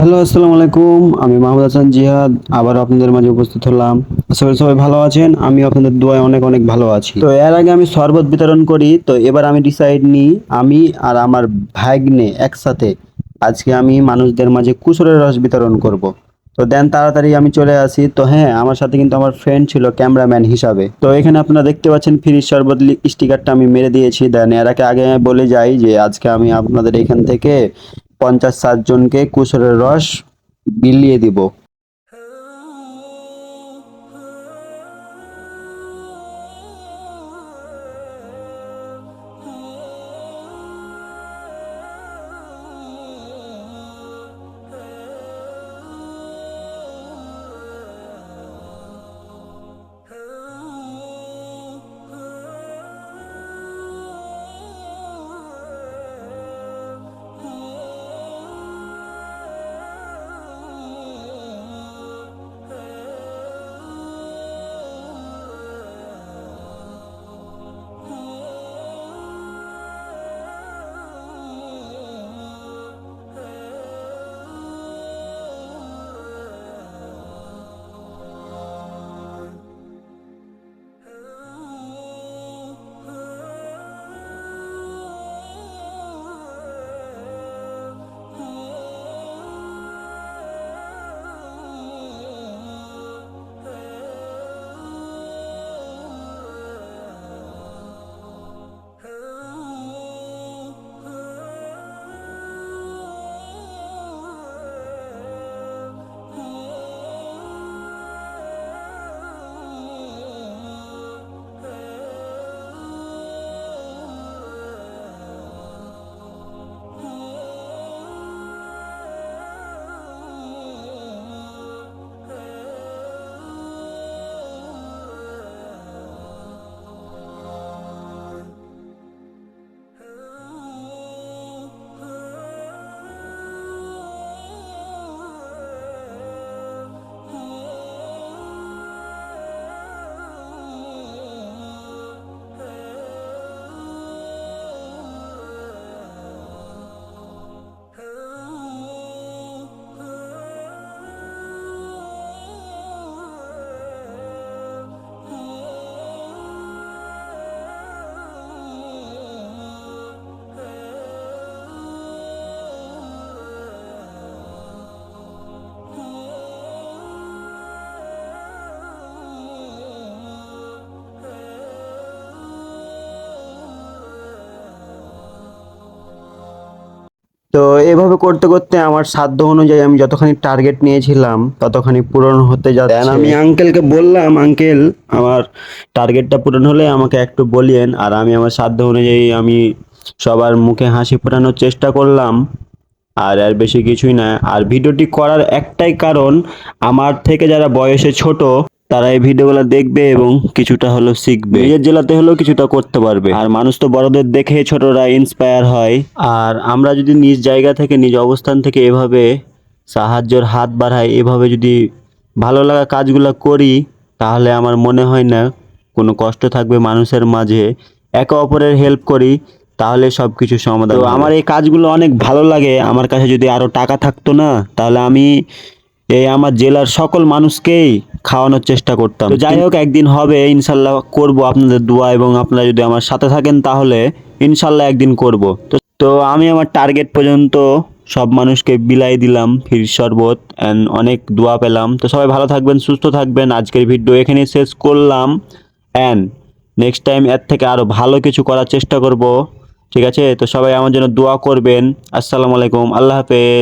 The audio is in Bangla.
হ্যালো, আসসালামু আলাইকুম। আমি মাহমুদ হাসান জিহাদ আবার আপনাদের মাঝে উপস্থিত হলাম। আশা করি সবাই ভালো আছেন। আমি আপনাদের দোয়ায় অনেক অনেক ভালো আছি। তো এর আগে আমি শরবত বিতরণ করি, তো এবার আমি ডিসাইড নিই আমি আর আমার ভাগ্নে একসাথে আজকে আমি মানুষদের মাঝে কুসুরের রস বিতরণ করব। তো দেন তাড়াতাড়ি আমি চলে আসি। তো হ্যাঁ, আমার সাথে কিন্তু আমার ফ্রেন্ড ছিল ক্যামেরাম্যান হিসাবে। তো এখানে আপনারা দেখতে পাচ্ছেন ফ্রিজ শরবত স্টিকারটা আমি মেরে দিয়েছি। দেন এর আগে বলে যাই যে আজকে আমি আপনাদের এখান থেকে 50-60 জনকে কুসুরের রস বিলিয়ে দিব। তো এভাবে করতে করতে আমার সাধ্য অনুযায়ী আমি যতখানি টার্গেট নিয়েছিলাম ততখানি পূরণ হতে যাচ্ছে। আমি আঙ্কেলকে বললাম, আঙ্কেল আমার টার্গেটটা পূরণ হলে আমাকে একটু বলিয়েন। আর আমি আমার সাধ্য অনুযায়ী আমি সবার মুখে হাসি ফোটানোর চেষ্টা করলাম। আর আর বেশি কিছুই না। আর ভিডিওটি করার একটাই কারণ, আমার থেকে যারা বয়সে ছোট তারা এই ভিডিওগুলো দেখবে এবং কিছুটা হলেও শিখবে, নিজের জেলাতে হলেও কিছুটা করতে পারবে। আর মানুষ তো বড়দের দেখে ছোটরা ইন্সপায়ার হয়। আর আমরা যদি নিজ জায়গা থেকে নিজ অবস্থান থেকে এভাবে সাহায্যের হাত বাড়াই, এভাবে যদি ভালো লাগা কাজগুলো করি, তাহলে আমার মনে হয় না কোনো কষ্ট থাকবে মানুষের মাঝে। একে অপরের হেল্প করি তাহলে সব কিছু সমাধান হবে। আমার এই কাজগুলো অনেক ভালো লাগে। আমার কাছে যদি আরো টাকা থাকতো না, তাহলে আমি এই আমার জেলার সকল মানুষকেই খাওয়ানোর চেষ্টা করতাম। তো যাই হোক, একদিন হবে ইনশাল্লাহ, করব আপনাদের দোয়া এবং আপনারা যদি আমার সাথে থাকেন তাহলে ইনশাল্লাহ একদিন করব। তো আমি আমার টার্গেট পর্যন্ত সব মানুষকে বিলাই দিলাম ফির শরবত অ্যান্ড অনেক দোয়া পেলাম। তো সবাই ভালো থাকবেন, সুস্থ থাকবেন। আজকের ভিডিও এখানেই শেষ করলাম অ্যান্ড নেক্সট টাইম এর থেকে আরো ভালো কিছু করার চেষ্টা করব। ঠিক আছে, তো সবাই আমার জন্য দোয়া করবেন। আসসালামু আলাইকুম, আল্লাহ হাফেজ।